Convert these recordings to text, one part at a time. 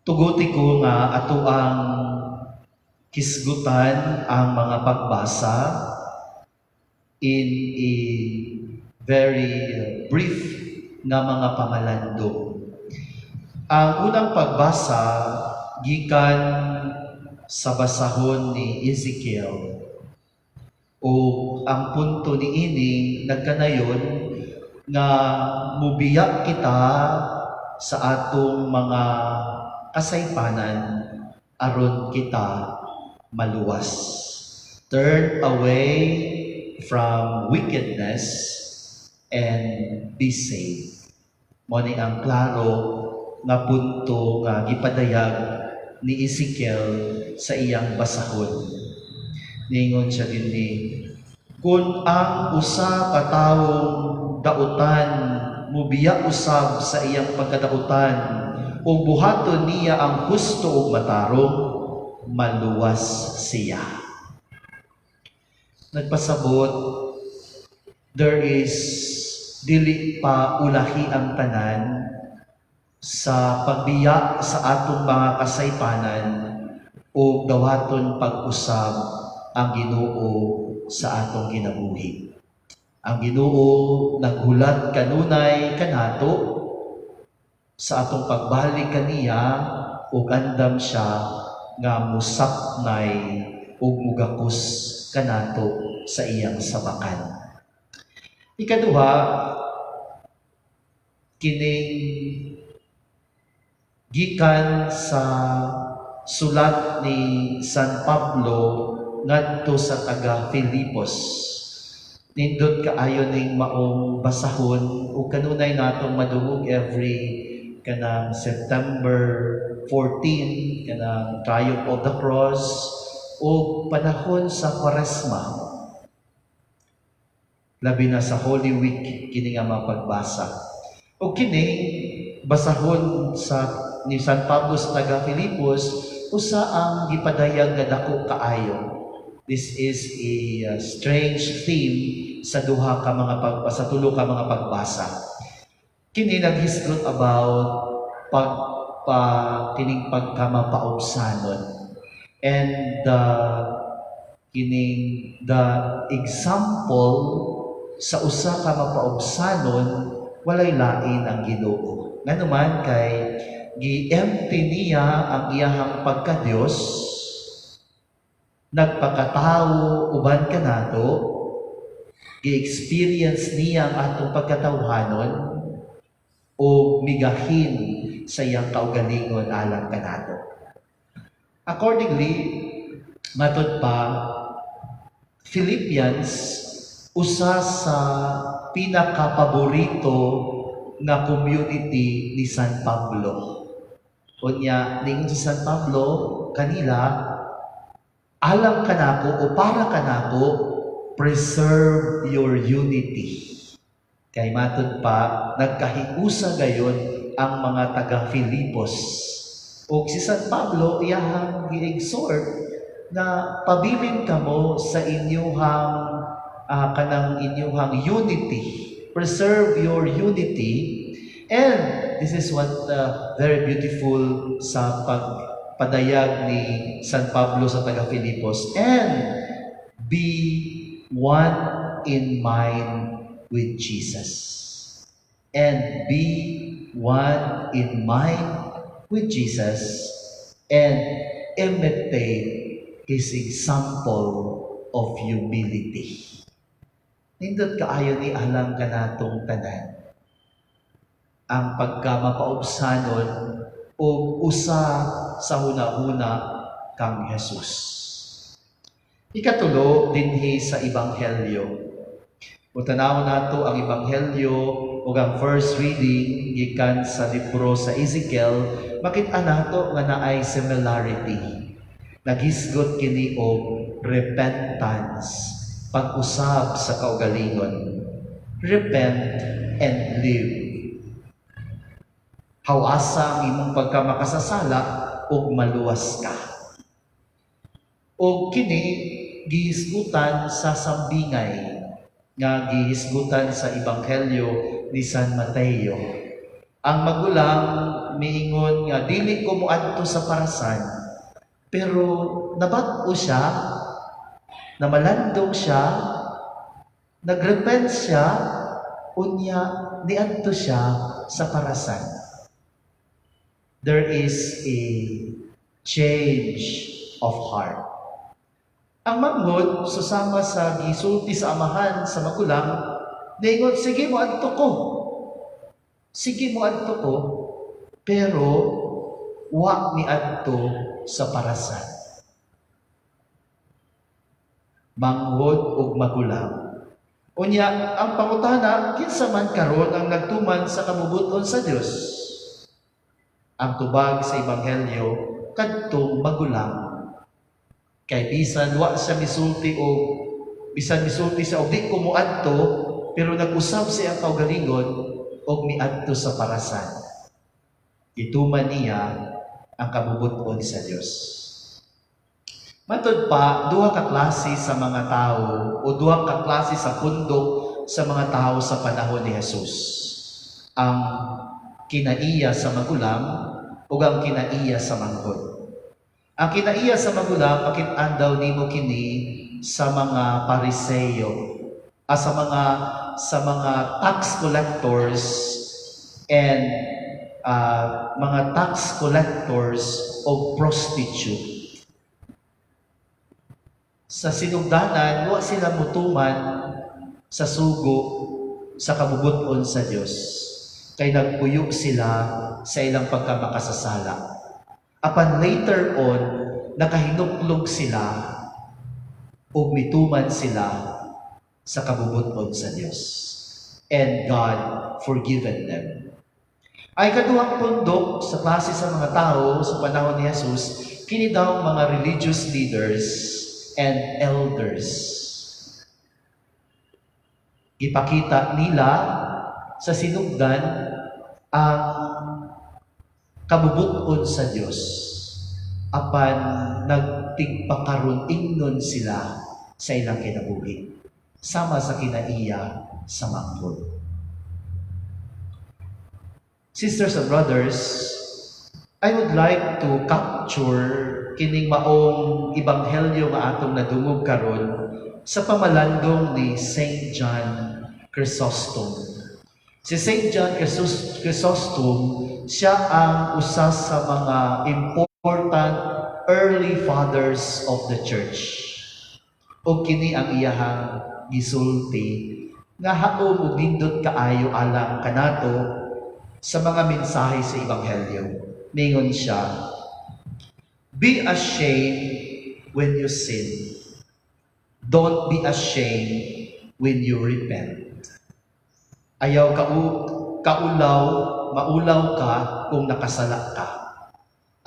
Tuguti ko nga ato ang kisgutan ang mga pagbasa in a very brief nga mga pamalando. Ang unang pagbasa gikan sa basahon ni Ezekiel o ang punto ni ini nagkanayon nga mubiyak kita sa atong mga kasaypanan aron kita maluwas. Turn away from wickedness and be saved. Mo ni ang klaro nga punto nga gipadayag ni Ezekiel sa iyang basahon. Ningon siya dinhi, kung ang usa ka tawong dautan mubiya usab sa iyang pagkadautan ug buhaton niya ang husto ug matarong, maluwas siya. Nagpasabot, there is dili pa ulahi ang tanan sa pagbiya sa atong mga kasaypanan o dawaton pag-usab ang Ginoo sa atong kinabuhi. Ang Ginoo naghulat kanunay kanato sa atong pagbalik kaniya ug andam siya nga musaknay ug mugakos kanato sa iyang sabakan. Ikaduha, kining gikan sa sulat ni San Pablo ngadto sa taga Filipos. Nindot kaayo ning maong basahon ug kanunay natong madungog every kanang September 14 kanang Triumph of the Cross o panahon sa Kwaresma. Labi na sa Holy Week kini nga mapagbasa. O kini basahon sa ni San Pablo sa taga Filipos usa ang gipadayag nga dako kaayo. This is a strange theme sa duha ka mga sa tulo ka mga pagbasa. Kini naghisgot about kining pagkamapaubsanon. And kining the example sa usa ka mapaubsanon walay lain ang Ginoo. Nganuman kay gi-empty niya ang iyahang pagka-Dios, nagpakatao uban kanato, gi-experience niya ang atong pagkatawhanon o migahin sa iyang kaugalingon alang kanato. Accordingly, matod pa, Philippians usa sa pinakapaborito nga community ni San Pablo. Unya, ningon si San Pablo kanila, alang kanako o para kanako, preserve your unity. Kay matod pa, nagkahiusa gayon ang mga taga-Filipos. O si San Pablo, iyahang gi-exhort na pabilin kamo sa inyuhang unity. Preserve your unity. And this is what very beautiful sa pagpadayag ni San Pablo sa taga-Filipos. And be one in mind with Jesus. And be one in mind with Jesus and imitate His example of humility. Nindot kaayo ni alang kanatong tanan ang pagkamapaubsanon o usa sa hunahuna kang Jesus. Ikatulo dinhi sa Ebanghelyo. Utanaw nato ang Ebanghelyo ug ang first reading gikan sa libro sa Ezekiel, makita nato nga naay similarity. Naghisgot kini og repentance, pag-usab sa kaugalingon. Repent and live. Hawasa ang imong pagkamakasasala ug maluwas ka. O kini gihisgutan sa sambingay nga gihisgutan sa Ebanghelyo ni San Mateo. Ang magulang miingon nga dili ko moadto sa parasan, pero nabag-o siya, namalandong siya, nagrepent siya, unya niadto siya sa parasan. There is a change of heart. Ang manghod, susama sa gisulti sa amahan, sa magulang, niingon, sige mo adto ko. Sige mo adto ko, pero wa ni adto sa parasan. Manghod ug magulang. Unya, ang pangutana, kinsa man karon ang nagtuman sa kabubuton sa Dios. Ang tubag sa Ebanghelyo, kadtong magulang. Kay bisan wa siya misulti o bisan misulti siya og di ko moadto, pero nag-usab siya ang kaugalingon og miadto sa parasan. Ituman niya ang kabubuton sa Dios. Matod pa, duha ka klase sa mga tao o duha ka klase sa pundok sa mga tao sa panahon ni Jesus. Ang kinaiya sa magulang o ang kinaiya sa manghod. Ang kinaiya sa magulang, makit-an daw nimo kini sa mga Pariseo, sa mga tax collectors and mga tax collectors o prostitute. Sa sinugdanan, wa sila mutuman sa sugo sa kabubuton sa Dios. Kay nagpuyo sila sa ilang pagkamakasasala. Apan later on, nakahinuklog sila o mituman sila sa kabubuton sa Dios. And God forgiven them. Ay kaduhang pundok sa klase sa mga tao sa panahon ni Jesus, kini daw mga religious leaders and elders. Ipakita nila sa sinugdan ang kabubuton sa Dios. Apan nagtigpakaron ingnon sila sa ilang kinabuhi. Sama sa kinaiya sa manghod. Sisters and brothers, I would like to capture kining maong ebanghelyo nga atong nadungog karon sa pamalandong ni Saint John Chrysostom. Si Saint John Chrysostom, siya ang usa sa mga important early fathers of the church. O kini ang iyahang gisulti nga haom ug nindot kaayo alang kanato sa mga mensahe sa ebanghelyo. Ningon siya, be ashamed when you sin. Don't be ashamed when you repent. Ayaw maulaw ka kung nakasala ka.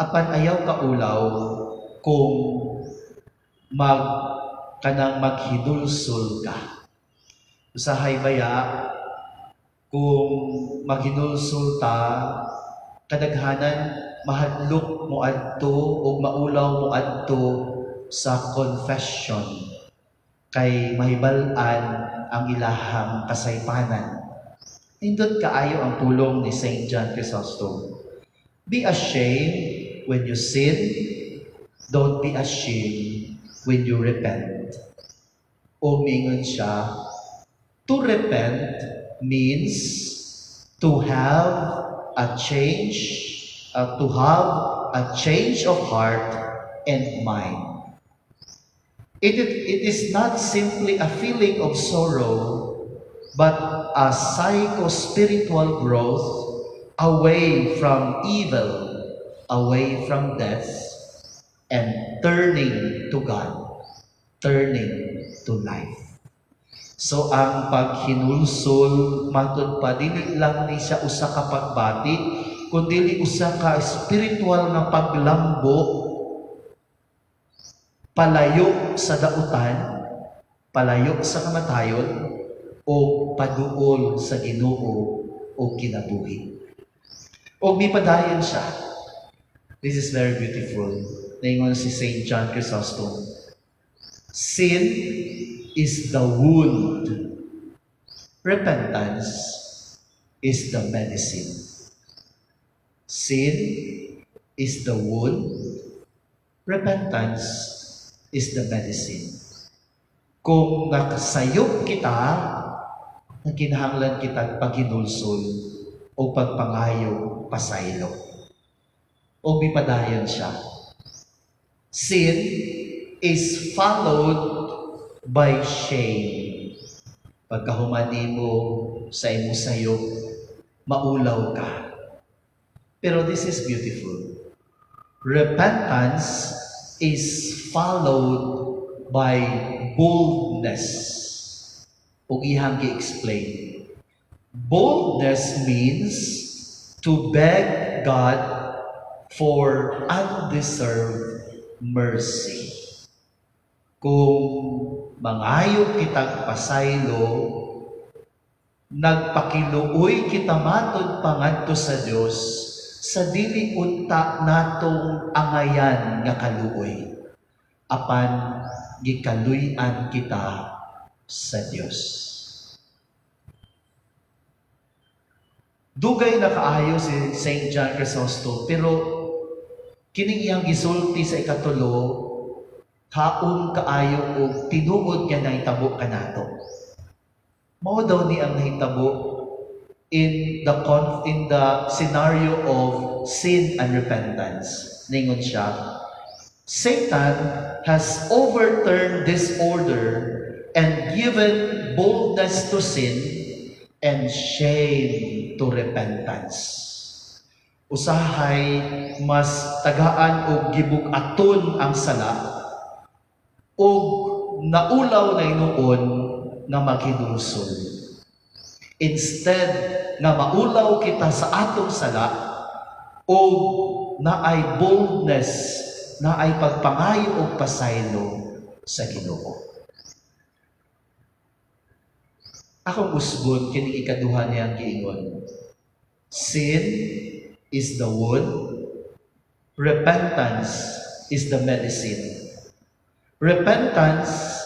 Apan ayaw kaulaw kung maghidulsol ka. Usahay baya, kung maghidulsol ta, kadaghanan mahadlok mo adto o maulaw mo adto sa confession kay mahibal-an ang ilahang kasaypanan. Nindot kaayo ang pulong ni Saint John Chrysostom. Be ashamed when you sin. Don't be ashamed when you repent. O mingon siya, to repent means to have a change, to have a change of heart and mind. It is not simply a feeling of sorrow, but a psycho-spiritual growth away from evil, away from death, and turning to God, turning to life. So ang paghinulsol, matod pa, dili lang ni siya usa ka pagbati, kundi usa ka spiritual nga paglambo, palayo sa dautan, palayo sa kamatayon, o paduol sa Ginoo o kinabuhi. O mipadayon siya. This is very beautiful. Naingon si Saint John Chrysostom. Sin is the wound. Repentance is the medicine. Sin is the wound, repentance is the medicine. Kung nakasayop kita, na kinahanglan kita paginulsol o pagpangayo pasaylo. O bipadayon siya. Sin is followed by shame. Pagkahumani mo sa imo sayop, maulaw ka. Pero this is beautiful. Repentance is followed by boldness. Ug ihang gi-explain. Boldness means to beg God for undeserved mercy. Kung mangayo kitag pasaylo, nagpakiluoy kita matod pangadto sa Dios, sa dili unta natong angayan nga kaluoy, apan gikaluy-an kita sa Dios. Dugay na kaayo si St. John Chrysostom, pero kining iyang gisulti sa ikatulo, kaon kaayo og tinuod nga nahitabo kanato. Mao daw ni ang nahitabo in the scenario of sin and repentance. Ningon siya, Satan has overturned this order and given boldness to sin and shame to repentance. Usahay mas tagaan og gibug-aton ang sala og naulaw na inuon nga maghinulsol. Instead nga maulaw kita sa atong sala og naay boldness, naay pagpangayo og pasaylo sa Ginoo. Akong usbon kini ikaduha niyang giingon. Sin is the wound, repentance is the medicine. Repentance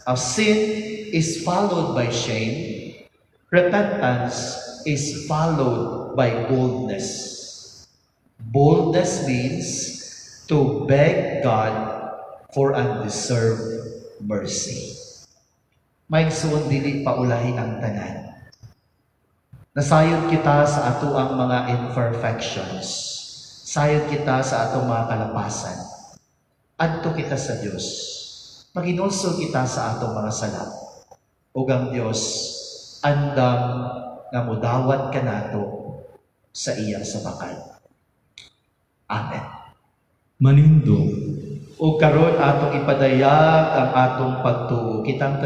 of sin is followed by shame. Repentance is followed by boldness. Boldness means to beg God for undeserved mercy. Maigsoon dili paulahi ang tanan. Nasayod kita sa ato ang mga imperfections. Sayod kita sa atong mga kalapasan. Adto kita sa Dios. Paginulsol kita sa atong mga sala. Ug ang Dios andam nga mudawat kanato sa iya sa bakal. Amen. Manindong. O karon atong ipadayag ang atong pagtuo. Kitang